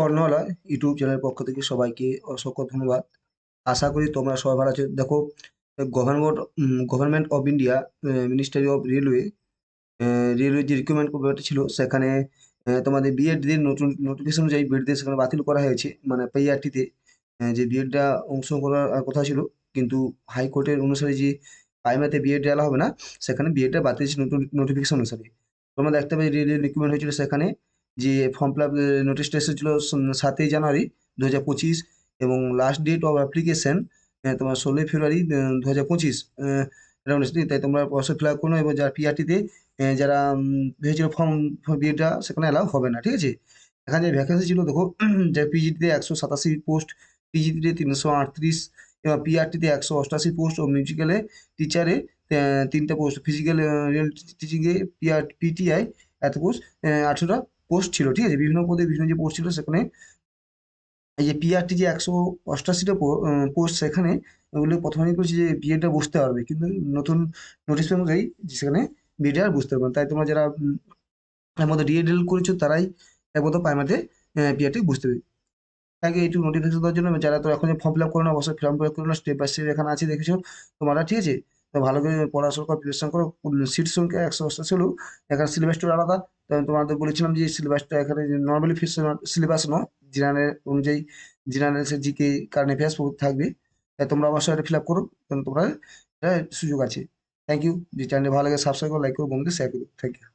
কর্ণওয়ালা YouTube চ্যানেলের পক্ষ থেকে সবাইকে অসংখ্য ধন্যবাদ। আশা করি তোমরা সবাই ভালো আছো। দেখো, government of India, ministry of railway, railway যে রিক্রুটমেন্ট ব্যাপারটা ছিল সেখানে তোমাদের বিএড দের নতুন নোটিফিকেশন অনুযায়ী বিএড দের সেখানে বাতিল করা হয়েছে। মানে পিআরটিতে যে বিএডটা অংশগ্রহণ করার কথা ছিল, কিন্তু হাইকোর্টের অনুসারে যে প্রাইমারিতে বিএড দেওয়া হবে না, সেখানে বিএডটা বাতিল ছিল নতুন নোটিফিকেশন অনুসারে। তোমরা দেখতে পাবে রেলওয়ে রিক্রুটমেন্ট হয়েছিল সেখানে, যে ফর্ম ফিল আপ নোটিশটা এসেছিল 7ই জানুয়ারি 2025, এবং লাস্ট ডেট অফ অ্যাপ্লিকেশন তোমার 16ই ফেব্রুয়ারি 2025। এটা অনুষ্ঠিত। তাই তোমরা অবশ্যই ফিল আপ করো, এবং যারা পিআরটিতে যারা হয়েছিল ফর্ম বিয়েটা সেখানে অ্যালাউ হবে না, ঠিক আছে। এখানে যে ভ্যাকেন্সি ছিল দেখো, যে পিজিটিতে 187 পোস্ট, পিজিটিতে 338, এবং পিআরটিতে 188 পোস্ট, ও মিউজিক্যালে টিচারে 3টে পোস্ট, ফিজিক্যাল রিয়েল টিচিংয়ে পিটিআই এত পোস্ট, 18টা পোস্ট ছিল, ঠিক আছে। বিভিন্ন পদে বিভিন্ন যে পোস্ট ছিল সেখানে এই যে পিআরটি যে 188টা পোস্ট, সেখানে ওগুলো প্রথমেই করেছি যে বিএডটা বুঝতে পারবে, কিন্তু নতুন নোটিশ অনুযায়ী সেখানে বিএডটা আর বুঝতে পারবে না। তাই তোমরা যারা এর মধ্যে ডিএডএল করেছো তারাই একমাত্র প্রাইমারিতে বিএডটি বুঝতে পারবে। আগে এইটুকু নোটিফিকেশন দেওয়ার জন্য, যারা তো এখন ফর্ম ফিল আপ করে না, অবশ্যই ফর্ম ফিল আপ করে না, স্টেপ বাই স্টেপ এখানে আছে দেখেছো তোমরা, ঠিক আছে। তো ভালো করে পড়াশোনা করো, প্রিপারেশন করো। সিট সংখ্যা 188 হলেও এখানে সিলেবাসটা আলাদা। তো আমি তোমাদের বলেছিলাম যে সিলেবাসটা এখানে নর্মালি সিলেবাস নয়, জেনারেল অনুযায়ী, জেনারেল জিকে, কারেন্ট অ্যাফেয়ার্স থাকবে। তাই তোমরা অবশ্যই এটা ফিল আপ করো, কারণ তোমরা এটা সুযোগ আছে। Thank you. যে চ্যানেল ভালো লাগে সাবস্ক্রাইব করো, লাইক করো, বন্ধুদের শেয়ার করো। Thank you.